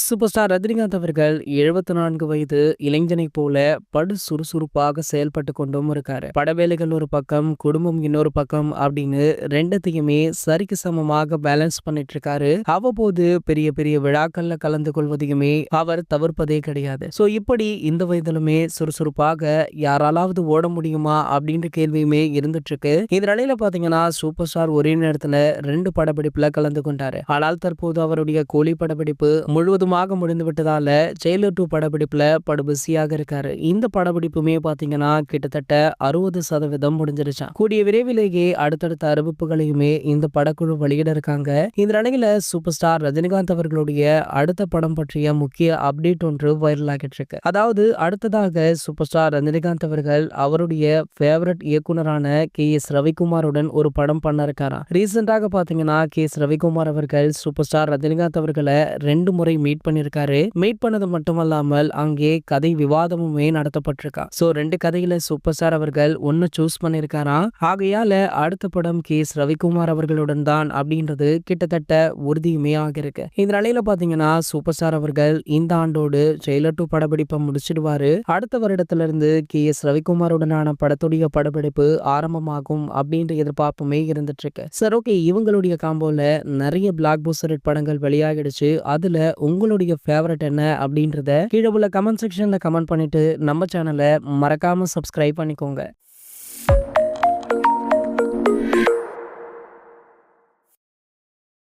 Super star Rajinikanth அவர்கள் 74 வயது இளைஞனைப் போல படு சுறுசுறுப்பாக செயல்பட்டு கொண்டும் இருக்காரு. படவேலைகள் ஒரு பக்கம், குடும்பம் இன்னொரு பக்கம் அப்படின்னு ரெண்டத்தையுமே சரிக்கு சமமாக பேலன்ஸ் பண்ணிட்டு இருக்காரு. அவ்வப்போது பெரிய பெரிய விழாக்கள்ல கலந்து கொள்வதையுமே அவர் தவிர்ப்பதே கிடையாது. சோ இப்படி இந்த வயதிலுமே சுறுசுறுப்பாக யாராலாவது ஓட முடியுமா அப்படின்ற கேள்வியுமே இருந்துட்டு இருக்கு. இந்த நிலையில பாத்தீங்கன்னா சூப்பர் ஸ்டார் ஒரே நேரத்துல 2 படப்பிடிப்புல கலந்து கொண்டாரு. ஆனால் தற்போது அவருடைய கூலி படப்பிடிப்பு முழுவதுமாக முடிந்து விட்டதால ஜெயிலர் 2 படப்பிடிப்புல படு பிஸியாக இருக்காரு. இந்த படப்பிடிப்புமே பாத்தீங்கன்னா கிட்டத்தட்ட 60% முடிஞ்சிருச்சாம். கூடிய விரைவிலேயே அடுத்தடுத்த அறிவிப்புகளையுமே இந்த படக்குழு வெளியிட இருக்காங்க. இந்த நிலையில சூப்பர் ஸ்டார் ரஜினிகாந்த் அவர்களுடைய அடுத்த படம் பற்றிய முக்கிய அப்டேட் ஒன்று வைரல் ஆகிட்டு இருக்கு. அதாவது அடுத்ததாக சூப்பர் ஸ்டார் ரஜினிகாந்த் அவர்கள் அவருடைய ஃபேவரட் இயக்குனரான கே.எஸ். ரவிக்குமாருடன் ஒரு படம் பண்ண இருக்காராம். ரீசெண்டாக பாத்தீங்கன்னா கே.எஸ். ரவிக்குமார் அவர்கள் சூப்பர் ஸ்டார் ரஜினிகாந்த் அவர்களை 2 முறை மீட் பண்ணிருக்காரு. மீட் பண்ணது மட்டுமல்லாமல் அங்கே கதை விவாதமுமே நடத்தப்பட்டிருக்கா. சோ 2 கதையில சூப்பர் ஸ்டார் அவர்கள் ஒன்னு சூஸ் பண்ணிருக்காராம். ஆகையால அடுத்த படம் கே.எஸ். ரவிக்குமார் அவர்களுடன் தான் அப்படின்றது கிட்டத்தட்ட உறுதியுமே ஆகிருக்கு. இந்த நிலையில பாத்தீங்கன்னா சூப்பர் ஸ்டார் அவர்கள் இந்த ஆண்டோடு ஜெயிலர் 2 படப்பிடிப்பை முடிச்சிடுவாரு. அடுத்த வருடத்துல இருந்து கே.எஸ். ரவிக்குமாருடனான படத்துடைய படப்பிடிப்பு ஆரம்பமாகும் அப்படின்ற எதிர்பார்ப்புமே இருந்துட்டு இருக்கு. சரி, ஓகே, இவங்களுடைய காம்போல நிறைய பிளாக் பஸ்டர் படங்கள் வெளியாகிடுச்சு. அதுல உங்களுடைய ஃபேவரட் என்ன அப்படின்றத கீழே உள்ள கமெண்ட் செக்ஷன்ல கமெண்ட் பண்ணிட்டு நம்ம சேனலை மறக்காம சப்ஸ்கிரைப் பண்ணிக்கோங்க.